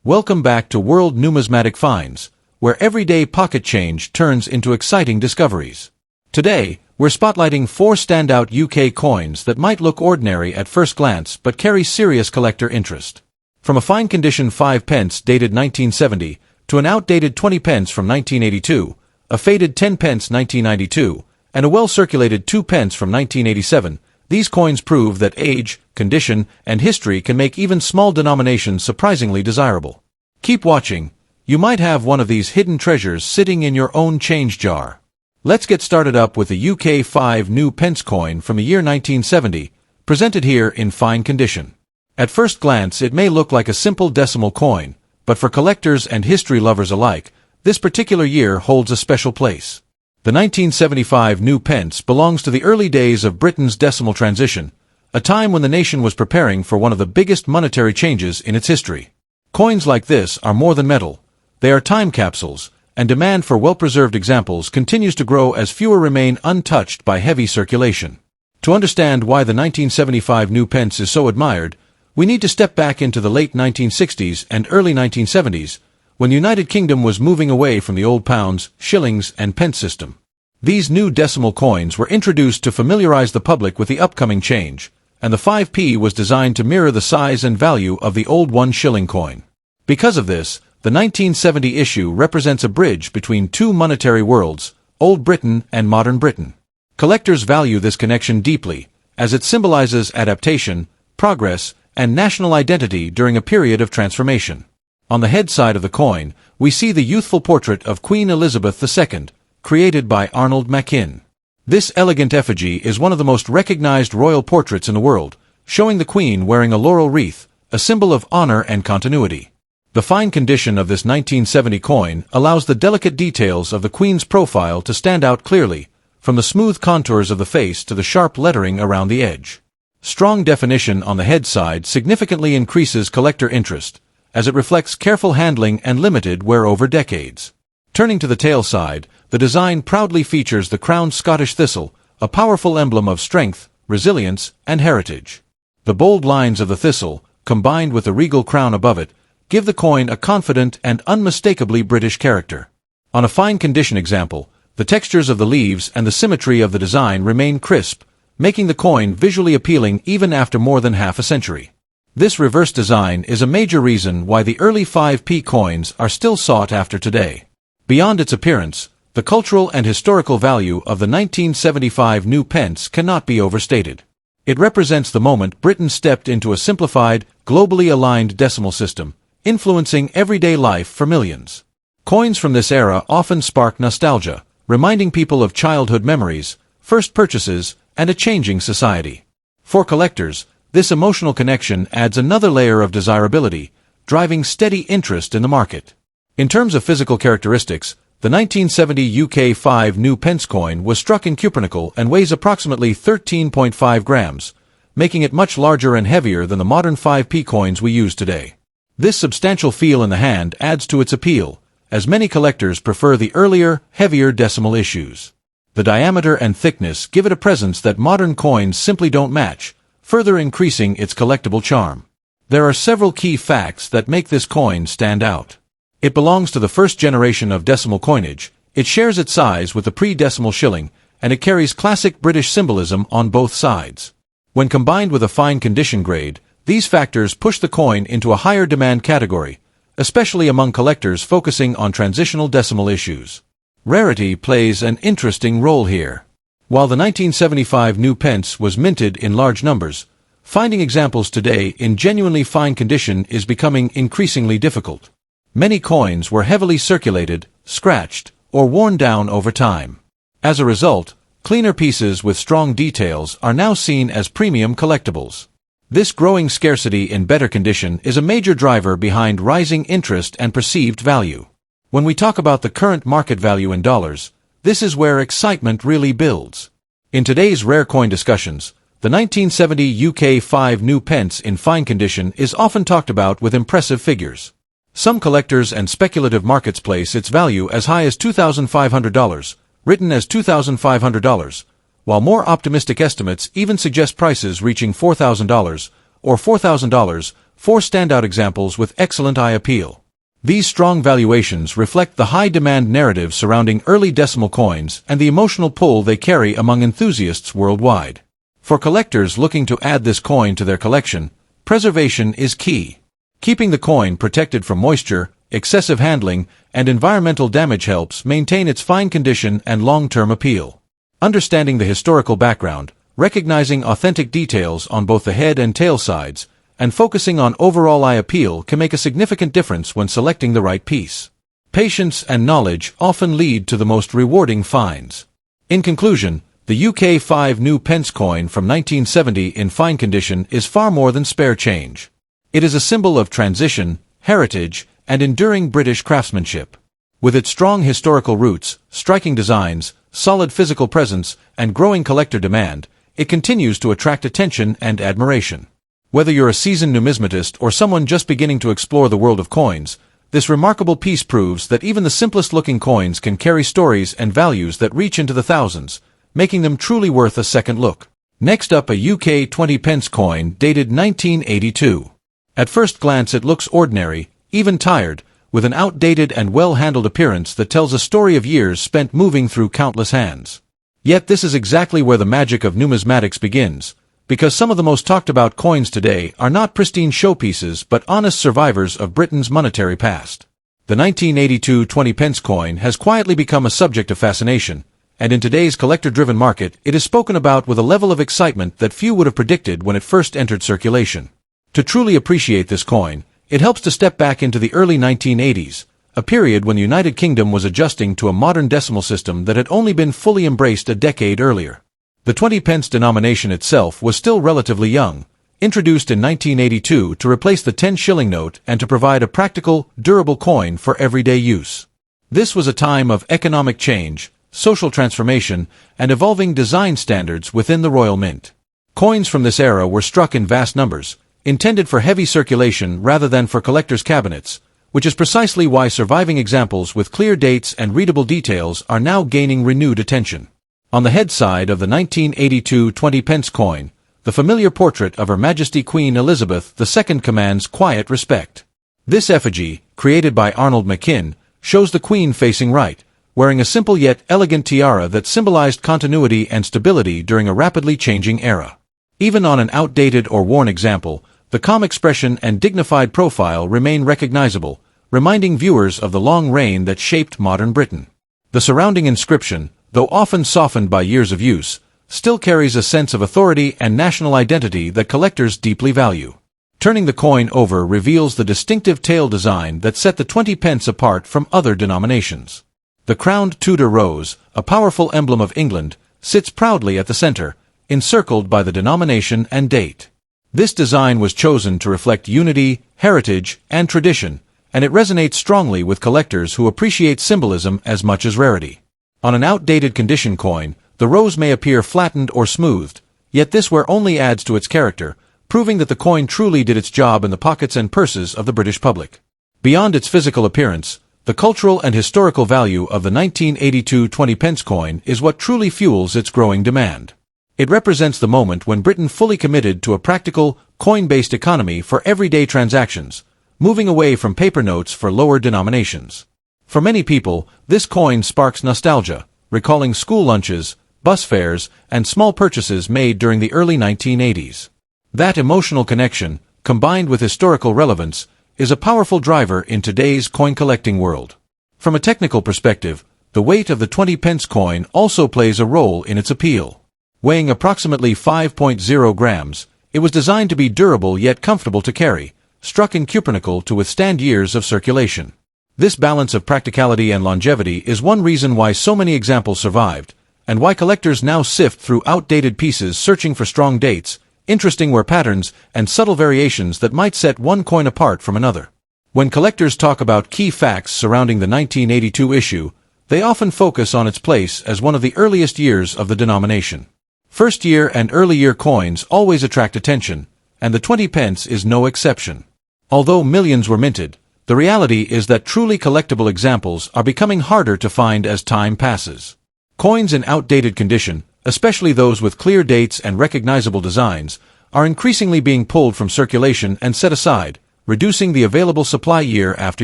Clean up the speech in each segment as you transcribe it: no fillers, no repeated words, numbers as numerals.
Welcome back to World Numismatic Finds, where everyday pocket change turns into exciting discoveries. Today, we're spotlighting 4 standout UK coins that might look ordinary at first glance but carry serious collector interest. From a fine-condition 5 pence dated 1970 to an outdated 20 pence from 1982, a faded 10 pence 1992, and a well-circulated 2 pence from 1987, these coins prove that age, condition, and history can make even small denominations surprisingly desirable. Keep watching. You might have one of these hidden treasures sitting in your own change jar. Let's get started up with the UK 5 new pence coin from the year 1970, presented here in fine condition. At first glance, it may look like a simple decimal coin, but for collectors and history lovers alike, this particular year holds a special place. The 1975 new pence belongs to the early days of Britain's decimal transition, a time when the nation was preparing for one of the biggest monetary changes in its history. Coins like this are more than metal. They are time capsules, and demand for well-preserved examples continues to grow as fewer remain untouched by heavy circulation. To understand why the 1975 new pence is so admired, we need to step back into the late 1960s and early 1970s, when the United Kingdom was moving away from the old pounds, shillings, and pence system. These new decimal coins were introduced to familiarize the public with the upcoming change, and the 5p was designed to mirror the size and value of the old 1 shilling coin. Because of this, the 1970 issue represents a bridge between two monetary worlds, Old Britain and Modern Britain. Collectors value this connection deeply, as it symbolizes adaptation, progress, and national identity during a period of transformation. On the head side of the coin, we see the youthful portrait of Queen Elizabeth II, created by Arnold Machin. This elegant effigy is one of the most recognized royal portraits in the world, showing the Queen wearing a laurel wreath, a symbol of honor and continuity. The fine condition of this 1970 coin allows the delicate details of the Queen's profile to stand out clearly, from the smooth contours of the face to the sharp lettering around the edge. Strong definition on the head side significantly increases collector interest, as it reflects careful handling and limited wear over decades. Turning to the tail side, the design proudly features the crowned Scottish thistle, a powerful emblem of strength, resilience, and heritage. The bold lines of the thistle, combined with the regal crown above it, give the coin a confident and unmistakably British character. On a fine condition example, the textures of the leaves and the symmetry of the design remain crisp, making the coin visually appealing even after more than half a century. This reverse design is a major reason why the early 5p coins are still sought after today. Beyond its appearance, the cultural and historical value of the 1975 new pence cannot be overstated. It represents the moment Britain stepped into a simplified, globally aligned decimal system, influencing everyday life for millions. Coins from this era often spark nostalgia, reminding people of childhood memories, first purchases, and a changing society. For collectors, this emotional connection adds another layer of desirability, driving steady interest in the market. In terms of physical characteristics, the 1970 UK 5 new pence coin was struck in cupronickel and weighs approximately 13.5 grams, making it much larger and heavier than the modern 5p coins we use today. This substantial feel in the hand adds to its appeal, as many collectors prefer the earlier, heavier decimal issues. The diameter and thickness give it a presence that modern coins simply don't match, further increasing its collectible charm. There are several key facts that make this coin stand out. It belongs to the first generation of decimal coinage, it shares its size with the pre-decimal shilling, and it carries classic British symbolism on both sides. When combined with a fine condition grade, these factors push the coin into a higher demand category, especially among collectors focusing on transitional decimal issues. Rarity plays an interesting role here. While the 1975 new pence was minted in large numbers, finding examples today in genuinely fine condition is becoming increasingly difficult. Many coins were heavily circulated, scratched, or worn down over time. As a result, cleaner pieces with strong details are now seen as premium collectibles. This growing scarcity in better condition is a major driver behind rising interest and perceived value. When we talk about the current market value in dollars, this is where excitement really builds. In today's rare coin discussions, the 1970 UK 5 new pence in fine condition is often talked about with impressive figures. Some collectors and speculative markets place its value as high as $2,500, written as $2,500, while more optimistic estimates even suggest prices reaching $4,000 or $4,000 4 standout examples with excellent eye appeal. These strong valuations reflect the high-demand narrative surrounding early decimal coins and the emotional pull they carry among enthusiasts worldwide. For collectors looking to add this coin to their collection, preservation is key. Keeping the coin protected from moisture, excessive handling, and environmental damage helps maintain its fine condition and long-term appeal. Understanding the historical background, recognizing authentic details on both the head and tail sides, and focusing on overall eye appeal can make a significant difference when selecting the right piece. Patience and knowledge often lead to the most rewarding finds. In conclusion, the UK 5 new pence coin from 1970 in fine condition is far more than spare change. It is a symbol of transition, heritage, and enduring British craftsmanship. With its strong historical roots, striking designs, solid physical presence, and growing collector demand, it continues to attract attention and admiration. Whether you're a seasoned numismatist or someone just beginning to explore the world of coins, this remarkable piece proves that even the simplest-looking coins can carry stories and values that reach into the thousands, making them truly worth a second look. Next up, a UK 20 pence coin dated 1982. At first glance it looks ordinary, even tired, with an outdated and well-handled appearance that tells a story of years spent moving through countless hands. Yet this is exactly where the magic of numismatics begins, because some of the most talked-about coins today are not pristine showpieces but honest survivors of Britain's monetary past. The 1982 20 pence coin has quietly become a subject of fascination, and in today's collector-driven market it is spoken about with a level of excitement that few would have predicted when it first entered circulation. To truly appreciate this coin, it helps to step back into the early 1980s, a period when the United Kingdom was adjusting to a modern decimal system that had only been fully embraced a decade earlier. The 20 pence denomination itself was still relatively young, introduced in 1982 to replace the 10-shilling note and to provide a practical, durable coin for everyday use. This was a time of economic change, social transformation, and evolving design standards within the Royal Mint. Coins from this era were struck in vast numbers, intended for heavy circulation rather than for collectors' cabinets, which is precisely why surviving examples with clear dates and readable details are now gaining renewed attention. On the head side of the 1982 20 pence coin, the familiar portrait of Her Majesty Queen Elizabeth II commands quiet respect. This effigy, created by Arnold McKinn, shows the Queen facing right, wearing a simple yet elegant tiara that symbolized continuity and stability during a rapidly changing era. Even on an outdated or worn example, the calm expression and dignified profile remain recognizable, reminding viewers of the long reign that shaped modern Britain. The surrounding inscription, though often softened by years of use, still carries a sense of authority and national identity that collectors deeply value. Turning the coin over reveals the distinctive tail design that set the 20 pence apart from other denominations. The crowned Tudor rose, a powerful emblem of England, sits proudly at the center, encircled by the denomination and date. This design was chosen to reflect unity, heritage, and tradition, and it resonates strongly with collectors who appreciate symbolism as much as rarity. On an outdated condition coin, the rose may appear flattened or smoothed, yet this wear only adds to its character, proving that the coin truly did its job in the pockets and purses of the British public. Beyond its physical appearance, the cultural and historical value of the 1982 20 pence coin is what truly fuels its growing demand. It represents the moment when Britain fully committed to a practical, coin-based economy for everyday transactions, moving away from paper notes for lower denominations. For many people, this coin sparks nostalgia, recalling school lunches, bus fares, and small purchases made during the early 1980s. That emotional connection, combined with historical relevance, is a powerful driver in today's coin-collecting world. From a technical perspective, the weight of the 20 pence coin also plays a role in its appeal. Weighing approximately 5.0 grams, it was designed to be durable yet comfortable to carry, struck in cupronickel to withstand years of circulation. This balance of practicality and longevity is one reason why so many examples survived, and why collectors now sift through outdated pieces searching for strong dates, interesting wear patterns, and subtle variations that might set one coin apart from another. When collectors talk about key facts surrounding the 1982 issue, they often focus on its place as one of the earliest years of the denomination. First-year and early-year coins always attract attention, and the 20 pence is no exception. Although millions were minted, the reality is that truly collectible examples are becoming harder to find as time passes. Coins in outdated condition, especially those with clear dates and recognizable designs, are increasingly being pulled from circulation and set aside, reducing the available supply year after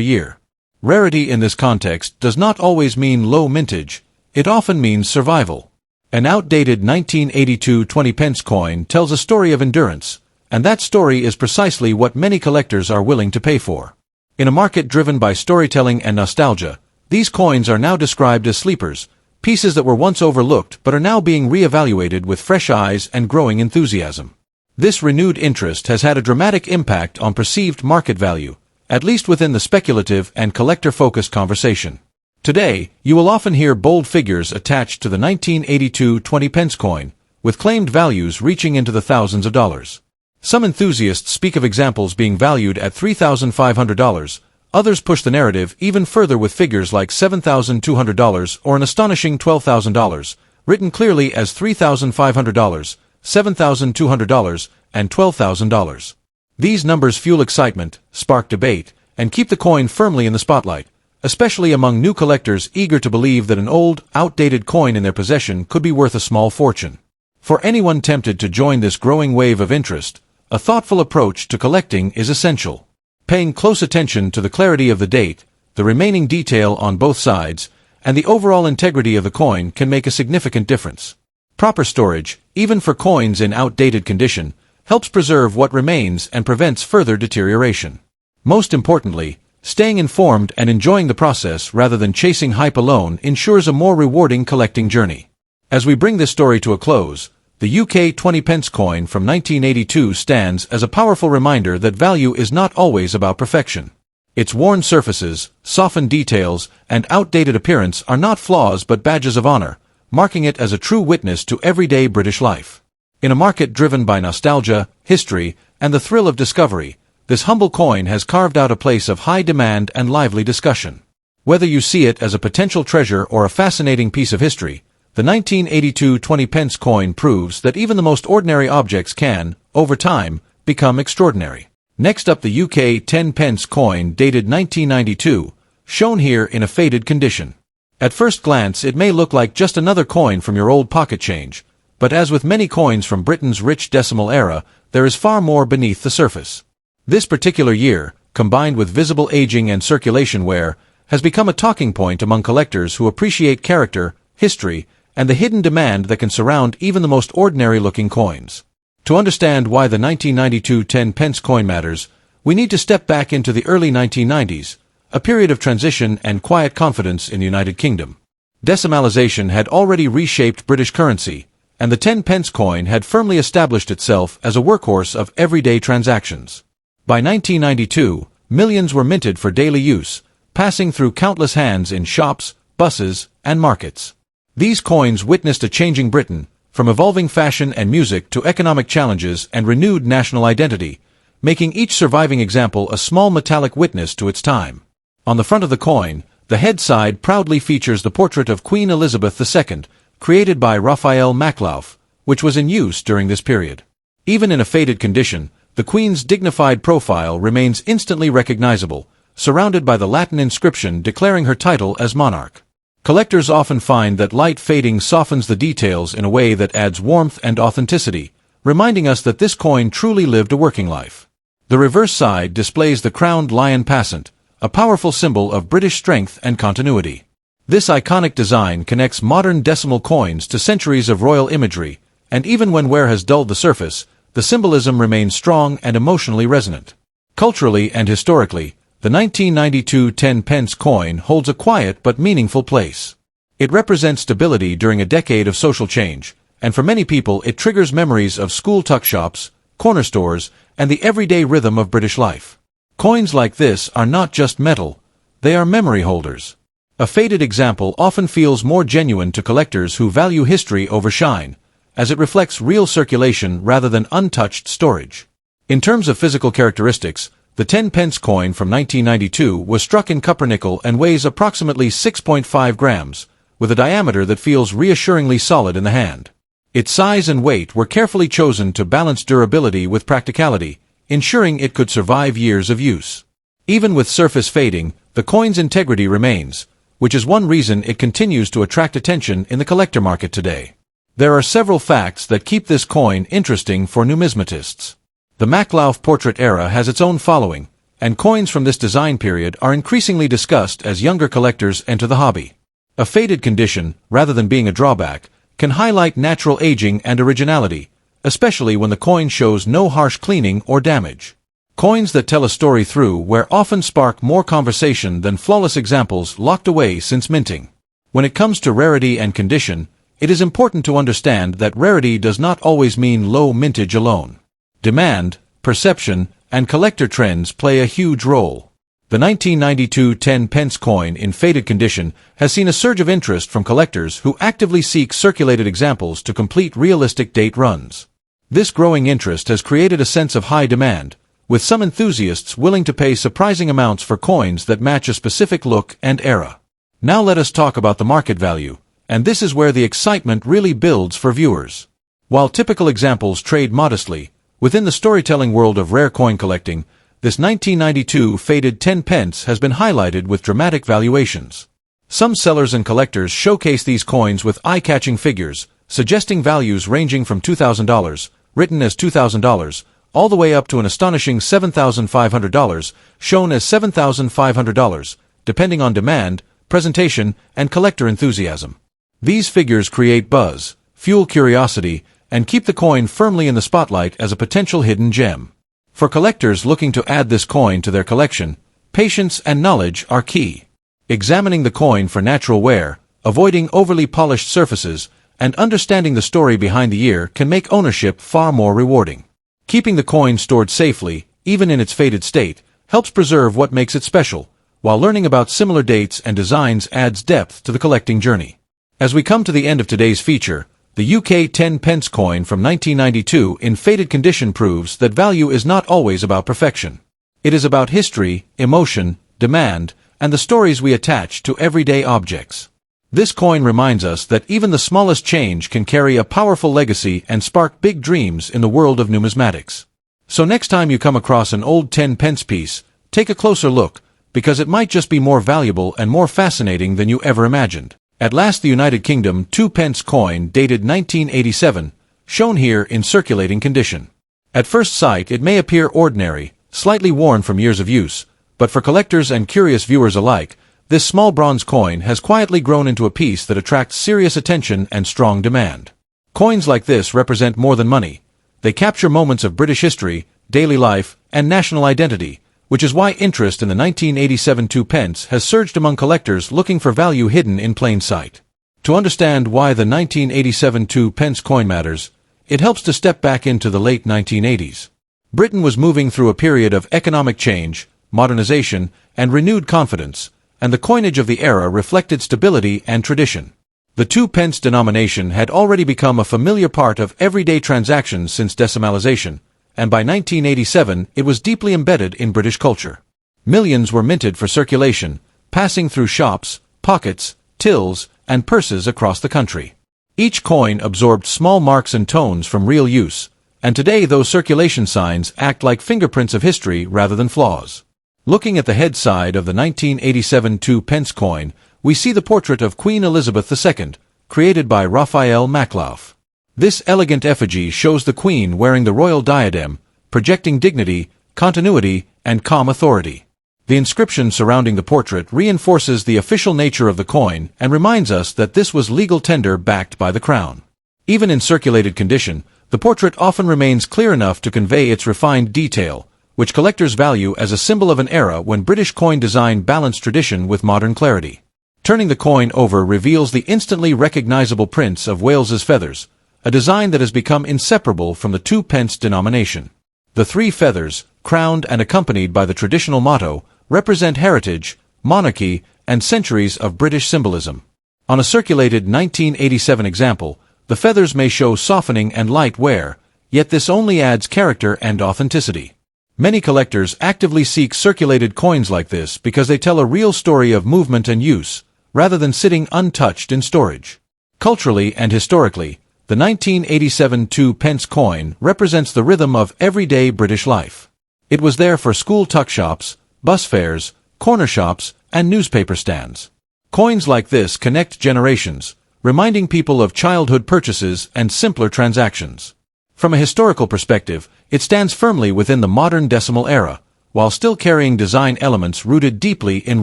year. Rarity in this context does not always mean low mintage, it often means survival. An outdated 1982 20-pence coin tells a story of endurance, and that story is precisely what many collectors are willing to pay for. In a market driven by storytelling and nostalgia, these coins are now described as sleepers, pieces that were once overlooked but are now being re-evaluated with fresh eyes and growing enthusiasm. This renewed interest has had a dramatic impact on perceived market value, at least within the speculative and collector-focused conversation. Today, you will often hear bold figures attached to the 1982 20-pence coin, with claimed values reaching into the thousands of dollars. Some enthusiasts speak of examples being valued at $3,500, others push the narrative even further with figures like $7,200 or an astonishing $12,000, written clearly as $3,500, $7,200, and $12,000. These numbers fuel excitement, spark debate, and keep the coin firmly in the spotlight, especially among new collectors eager to believe that an old, outdated coin in their possession could be worth a small fortune. For anyone tempted to join this growing wave of interest, a thoughtful approach to collecting is essential. Paying close attention to the clarity of the date, the remaining detail on both sides, and the overall integrity of the coin can make a significant difference. Proper storage, even for coins in outdated condition, helps preserve what remains and prevents further deterioration. Most importantly, staying informed and enjoying the process rather than chasing hype alone ensures a more rewarding collecting journey. As we bring this story to a close, the UK 20-pence coin from 1982 stands as a powerful reminder that value is not always about perfection. Its worn surfaces, softened details, and outdated appearance are not flaws but badges of honor, marking it as a true witness to everyday British life. In a market driven by nostalgia, history, and the thrill of discovery, this humble coin has carved out a place of high demand and lively discussion. Whether you see it as a potential treasure or a fascinating piece of history, the 1982 20-pence coin proves that even the most ordinary objects can, over time, become extraordinary. Next up, the UK 10-pence coin dated 1992, shown here in a faded condition. At first glance, it may look like just another coin from your old pocket change, but as with many coins from Britain's rich decimal era, there is far more beneath the surface. This particular year, combined with visible aging and circulation wear, has become a talking point among collectors who appreciate character, history, and the hidden demand that can surround even the most ordinary-looking coins. To understand why the 1992 10-pence coin matters, we need to step back into the early 1990s, a period of transition and quiet confidence in the United Kingdom. Decimalisation had already reshaped British currency, and the 10-pence coin had firmly established itself as a workhorse of everyday transactions. By 1992, millions were minted for daily use, passing through countless hands in shops, buses, and markets. These coins witnessed a changing Britain, from evolving fashion and music to economic challenges and renewed national identity, making each surviving example a small metallic witness to its time. On the front of the coin, the head side proudly features the portrait of Queen Elizabeth II, created by Raphael Maklauf, which was in use during this period. Even in a faded condition, the Queen's dignified profile remains instantly recognizable, surrounded by the Latin inscription declaring her title as monarch. Collectors often find that light fading softens the details in a way that adds warmth and authenticity, reminding us that this coin truly lived a working life. The reverse side displays the crowned lion passant, a powerful symbol of British strength and continuity. This iconic design connects modern decimal coins to centuries of royal imagery, and even when wear has dulled the surface, the symbolism remains strong and emotionally resonant. Culturally and historically, the 1992 10-pence coin holds a quiet but meaningful place. It represents stability during a decade of social change, and for many people it triggers memories of school tuck shops, corner stores, and the everyday rhythm of British life. Coins like this are not just metal, they are memory holders. A faded example often feels more genuine to collectors who value history over shine, as it reflects real circulation rather than untouched storage. In terms of physical characteristics, the 10-pence coin from 1992 was struck in copper-nickel and weighs approximately 6.5 grams, with a diameter that feels reassuringly solid in the hand. Its size and weight were carefully chosen to balance durability with practicality, ensuring it could survive years of use. Even with surface fading, the coin's integrity remains, which is one reason it continues to attract attention in the collector market today. There are several facts that keep this coin interesting for numismatists. The Maklauf portrait era has its own following, and coins from this design period are increasingly discussed as younger collectors enter the hobby. A faded condition, rather than being a drawback, can highlight natural aging and originality, especially when the coin shows no harsh cleaning or damage. Coins that tell a story through wear often spark more conversation than flawless examples locked away since minting. When it comes to rarity and condition, it is important to understand that rarity does not always mean low mintage alone. Demand, perception, and collector trends play a huge role. The 1992 10 pence coin in faded condition has seen a surge of interest from collectors who actively seek circulated examples to complete realistic date runs. This growing interest has created a sense of high demand, with some enthusiasts willing to pay surprising amounts for coins that match a specific look and era. Now let us talk about the market value, and this is where the excitement really builds for viewers. While typical examples trade modestly, within the storytelling world of rare coin collecting, this 1992 faded 10 pence has been highlighted with dramatic valuations. Some sellers and collectors showcase these coins with eye-catching figures, suggesting values ranging from $2,000, written as $2,000, all the way up to an astonishing $7,500, shown as $7,500, depending on demand, presentation, and collector enthusiasm. These figures create buzz, fuel curiosity, and keep the coin firmly in the spotlight as a potential hidden gem. For collectors looking to add this coin to their collection, patience and knowledge are key. Examining the coin for natural wear, avoiding overly polished surfaces, and understanding the story behind the year can make ownership far more rewarding. Keeping the coin stored safely, even in its faded state, helps preserve what makes it special, while learning about similar dates and designs adds depth to the collecting journey. As we come to the end of today's feature, the UK 10 pence coin from 1992 in faded condition proves that value is not always about perfection. It is about history, emotion, demand, and the stories we attach to everyday objects. This coin reminds us that even the smallest change can carry a powerful legacy and spark big dreams in the world of numismatics. So next time you come across an old 10 pence piece, take a closer look, because it might just be more valuable and more fascinating than you ever imagined. At last, the United Kingdom 2 pence coin dated 1987, shown here in circulating condition. At first sight it may appear ordinary, slightly worn from years of use, but for collectors and curious viewers alike, this small bronze coin has quietly grown into a piece that attracts serious attention and strong demand. Coins like this represent more than money. They capture moments of British history, daily life, and national identity, which is why interest in the 1987 2 pence has surged among collectors looking for value hidden in plain sight. To understand why the 1987 2 pence coin matters, it helps to step back into the late 1980s. Britain was moving through a period of economic change, modernization, and renewed confidence, and the coinage of the era reflected stability and tradition. The 2 pence denomination had already become a familiar part of everyday transactions since decimalization, and by 1987 it was deeply embedded in British culture. Millions were minted for circulation, passing through shops, pockets, tills, and purses across the country. Each coin absorbed small marks and tones from real use, and today those circulation signs act like fingerprints of history rather than flaws. Looking at the head side of the 1987 2 pence coin, we see the portrait of Queen Elizabeth II, created by Raphael Maklauf. This elegant effigy shows the Queen wearing the royal diadem, projecting dignity, continuity, and calm authority. The inscription surrounding the portrait reinforces the official nature of the coin and reminds us that this was legal tender backed by the crown. Even in circulated condition, the portrait often remains clear enough to convey its refined detail, which collectors value as a symbol of an era when British coin design balanced tradition with modern clarity. Turning the coin over reveals the instantly recognizable prints of Wales's feathers, a design that has become inseparable from the 2 pence denomination. The 3 feathers, crowned and accompanied by the traditional motto, represent heritage, monarchy, and centuries of British symbolism. On a circulated 1987 example, the feathers may show softening and light wear, yet this only adds character and authenticity. Many collectors actively seek circulated coins like this because they tell a real story of movement and use, rather than sitting untouched in storage. Culturally and historically, the 1987 2 pence coin represents the rhythm of everyday British life. It was there for school tuck shops, bus fares, corner shops, and newspaper stands. Coins like this connect generations, reminding people of childhood purchases and simpler transactions. From a historical perspective, it stands firmly within the modern decimal era, while still carrying design elements rooted deeply in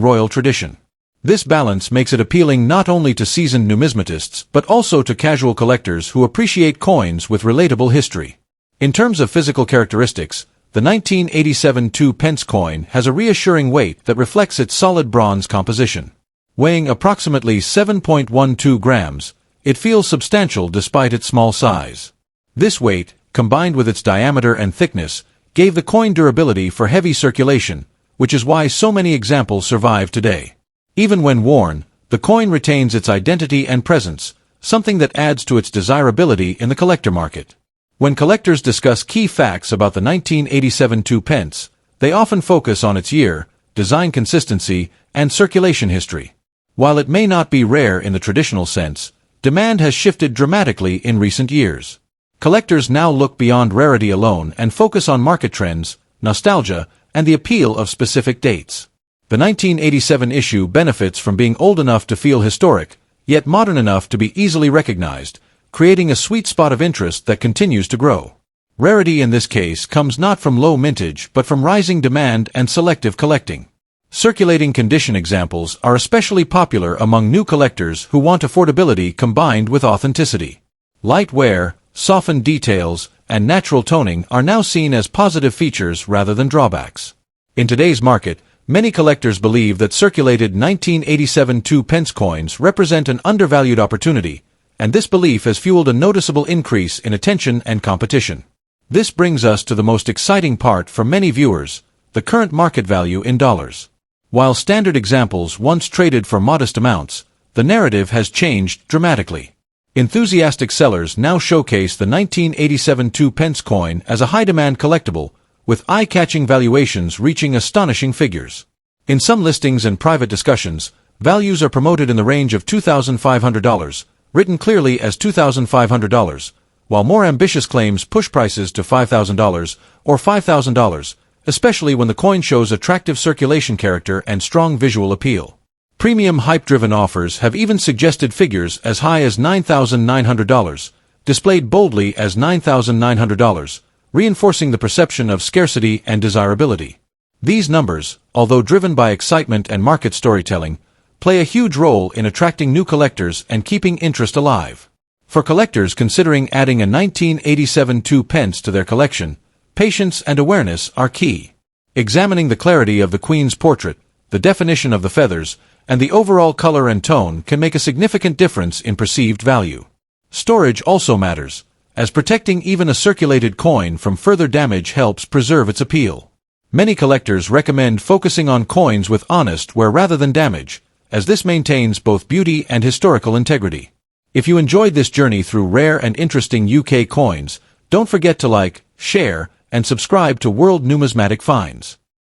royal tradition. This balance makes it appealing not only to seasoned numismatists but also to casual collectors who appreciate coins with relatable history. In terms of physical characteristics, the 1987 2-pence coin has a reassuring weight that reflects its solid bronze composition. Weighing approximately 7.12 grams, it feels substantial despite its small size. This weight, combined with its diameter and thickness, gave the coin durability for heavy circulation, which is why so many examples survive today. Even when worn, the coin retains its identity and presence, something that adds to its desirability in the collector market. When collectors discuss key facts about the 1987 2-pence, they often focus on its year, design consistency, and circulation history. While it may not be rare in the traditional sense, demand has shifted dramatically in recent years. Collectors now look beyond rarity alone and focus on market trends, nostalgia, and the appeal of specific dates. The 1987 issue benefits from being old enough to feel historic, yet modern enough to be easily recognized, creating a sweet spot of interest that continues to grow. Rarity in this case comes not from low mintage but from rising demand and selective collecting. Circulating condition examples are especially popular among new collectors who want affordability combined with authenticity. Light wear, softened details, and natural toning are now seen as positive features rather than drawbacks. In today's market, many collectors believe that circulated 1987 2-pence coins represent an undervalued opportunity, and this belief has fueled a noticeable increase in attention and competition. This brings us to the most exciting part for many viewers, the current market value in dollars. While standard examples once traded for modest amounts, the narrative has changed dramatically. Enthusiastic sellers now showcase the 1987 2-pence coin as a high-demand collectible, with eye-catching valuations reaching astonishing figures. In some listings and private discussions, values are promoted in the range of $2,500, written clearly as $2,500, while more ambitious claims push prices to $5,000 or $5,000, especially when the coin shows attractive circulation character and strong visual appeal. Premium hype-driven offers have even suggested figures as high as $9,900, displayed boldly as $9,900, reinforcing the perception of scarcity and desirability. These numbers, although driven by excitement and market storytelling, play a huge role in attracting new collectors and keeping interest alive. For collectors considering adding a 1987 2-pence to their collection, patience and awareness are key. Examining the clarity of the Queen's portrait, the definition of the feathers, and the overall color and tone can make a significant difference in perceived value. Storage also matters, as protecting even a circulated coin from further damage helps preserve its appeal. Many collectors recommend focusing on coins with honest wear rather than damage, as this maintains both beauty and historical integrity. If you enjoyed this journey through rare and interesting UK coins, don't forget to like, share, and subscribe to World Numismatic Finds.